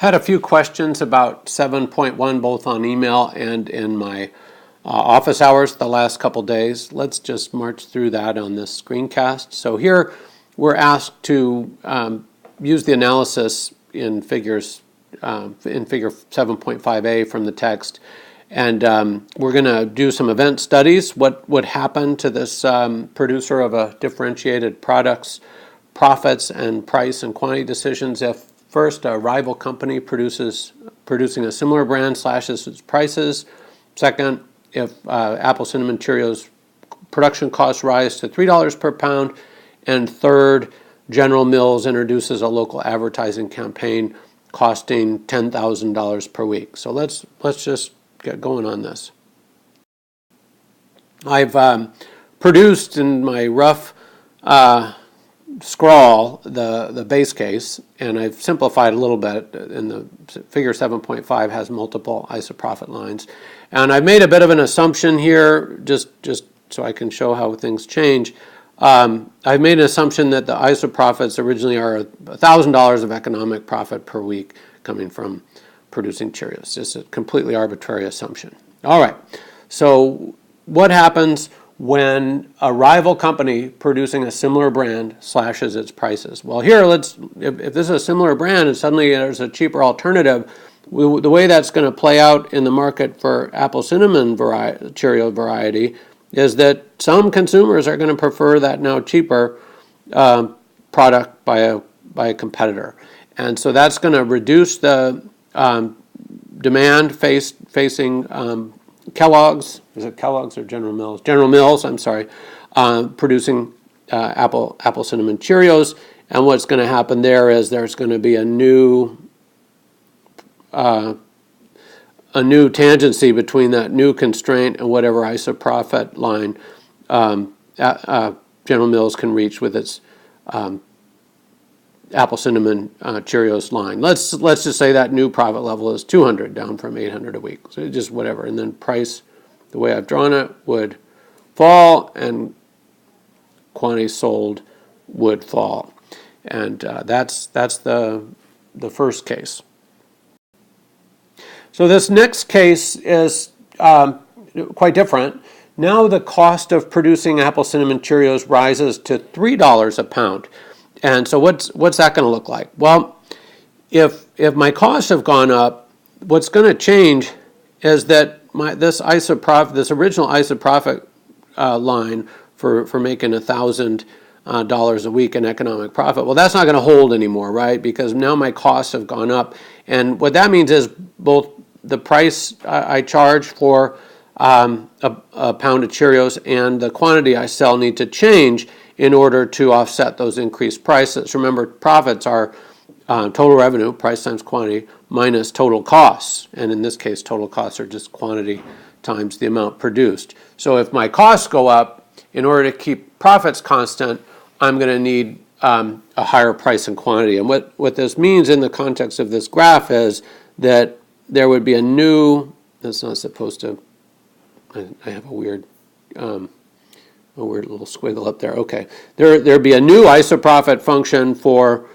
Had a few questions about 7.1 both on email and in my office hours the last couple days. Let's just march through that on this screencast. So here we're asked to use the analysis in figure 7.5a from the text, and we're going to do some event studies. What would happen to this producer of a differentiated product's profits and price and quantity decisions if first a rival company producing a similar brand slashes its prices. Second, if Apple Cinnamon Cheerios production costs rise to $3 per pound. And third, General Mills introduces a local advertising campaign costing $10,000 per week. So let's just get going on this. I've produced in my rough scrawl the base case, and I've simplified a little bit. In the figure 7.5 has multiple isoprofit lines, and I've made a bit of an assumption here just so I can show how things change. I've made an assumption that the isoprofits originally are $1,000 of economic profit per week coming from producing Cheerios. Just a completely arbitrary assumption. All right, so what happens when a rival company producing a similar brand slashes its prices? Well, here, if this is a similar brand and suddenly there's a cheaper alternative, the way that's going to play out in the market for Apple Cinnamon Cheerio variety is that some consumers are going to prefer that now cheaper product by a competitor. And so that's going to reduce the demand facing Kellogg's. Is it Kellogg's or General Mills? General Mills, I'm sorry, producing Apple Cinnamon Cheerios. And what's going to happen there is there's going to be a new tangency between that new constraint and whatever isoprofit line General Mills can reach with its Apple Cinnamon Cheerios line. Let's just say that new profit level is $200, down from $800 a week. So just whatever, and then price, the way I've drawn it, would fall, and quantity sold would fall, and that's the first case. So this next case is quite different. Now the cost of producing Apple Cinnamon Cheerios rises to $3 a pound. And so what's that going to look like? Well, if my costs have gone up, what's going to change is that this original isoprofit line for making $1,000 a week in economic profit, well, that's not going to hold anymore, right? Because now my costs have gone up. And what that means is both the price I charge for a pound of Cheerios and the quantity I sell need to change in order to offset those increased prices. Remember, profits are total revenue, price times quantity, minus total costs. And in this case, total costs are just quantity times the amount produced. So if my costs go up, in order to keep profits constant, I'm going to need a higher price and quantity. And what this means in the context of this graph is that there would be a new, that's not supposed to, I have a weird little squiggle up there. Okay, there'd be a new isoprofit function for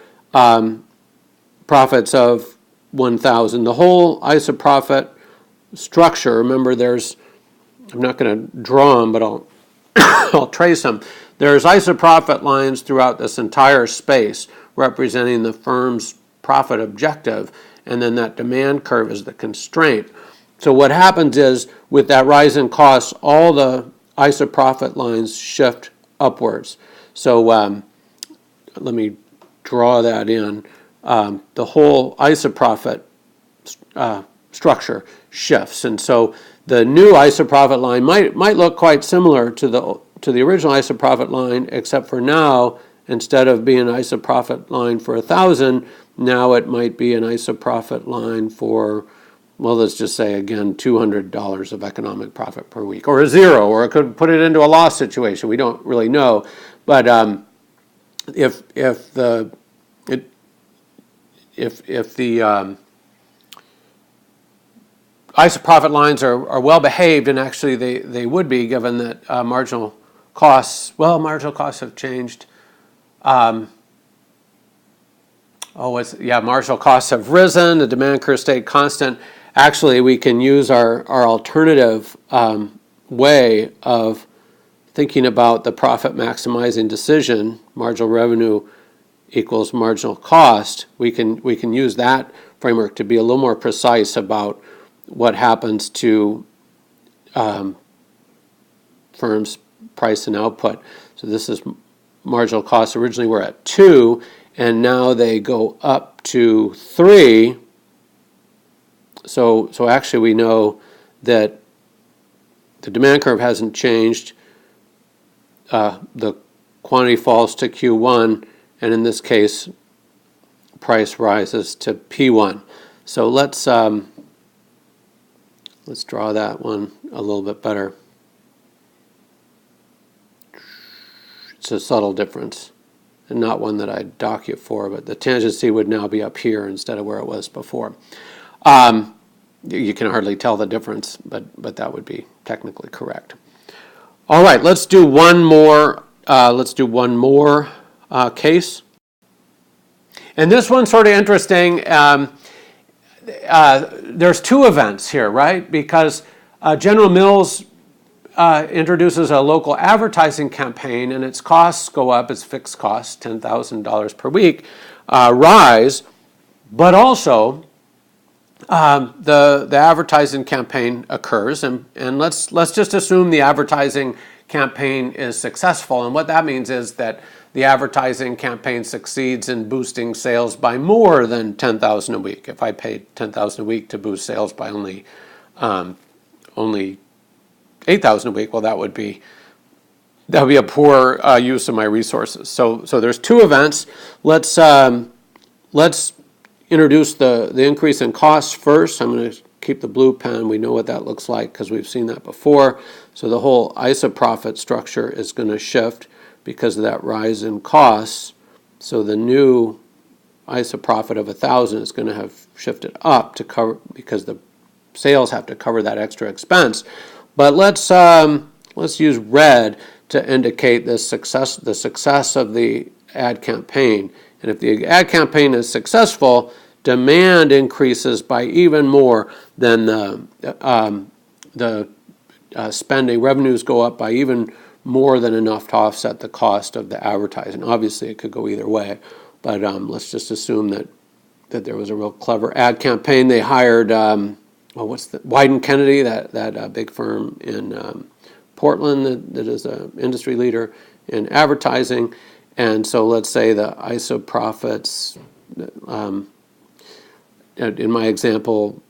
profits of 1,000. The whole isoprofit structure, remember I'm not going to draw them, but I'll trace them. There's isoprofit lines throughout this entire space representing the firm's profit objective, and then that demand curve is the constraint. So what happens is, with that rise in costs, all the isoprofit lines shift upwards. So let me draw that in. The whole isoprofit structure shifts, and so the new isoprofit line might look quite similar to the original isoprofit line, except for now, instead of being an isoprofit line for 1,000, now it might be an isoprofit line for, well, let's just say, again, $200 of economic profit per week, or a zero, or it could put it into a loss situation. We don't really know. But if the isoprofit lines are well behaved, and actually they would be, given that marginal costs have changed. marginal costs have risen, the demand curve stayed constant. Actually, we can use our alternative way of thinking about the profit maximizing decision, marginal revenue equals marginal cost. We can use that framework to be a little more precise about what happens to firms' price and output. So this is marginal costs. Originally we're at 2, and now they go up to 3. So actually we know that the demand curve hasn't changed. The quantity falls to Q1, and in this case, price rises to P1. So let's draw that one a little bit better. It's a subtle difference, and not one that I'd dock you for, but the tangency would now be up here instead of where it was before. You can hardly tell the difference, but that would be technically correct. All right, let's do one more. Case, and this one's sort of interesting. There's 2 events here, right? Because General Mills introduces a local advertising campaign, and its costs go up. Its fixed costs, $10,000 per week, rise, but also the advertising campaign occurs, and let's just assume the advertising campaign is successful. And what that means is that the advertising campaign succeeds in boosting sales by more than $10,000 a week. If I paid $10,000 a week to boost sales by only $8,000 a week, well, that would be a poor use of my resources. So there's 2 events. Let's introduce the increase in costs first. I'm going to keep the blue pen. We know what that looks like because we've seen that before. So the whole isoprofit structure is going to shift because of that rise in costs. So the new isoprofit of 1,000 is going to have shifted up to cover, because the sales have to cover that extra expense. But let's use red to indicate the success of the ad campaign. And if the ad campaign is successful, demand increases by even more than the spending. Revenues go up by even more than enough to offset the cost of the advertising. Obviously, it could go either way, but let's just assume that there was a real clever ad campaign. They hired Wyden Kennedy, that big firm in Portland that is an industry leader in advertising. And so let's say the isoprofits, in my example,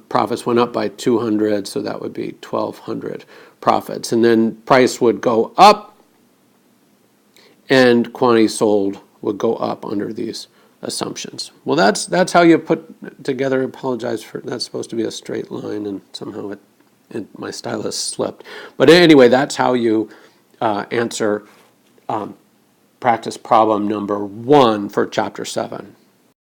profits went up by 200, so that would be 1,200 profits. And then price would go up, and quantity sold would go up under these assumptions. Well, that's how you put together. I apologize for that's supposed to be a straight line, and somehow my stylus slipped. But anyway, that's how you answer practice problem number 1 for Chapter 7.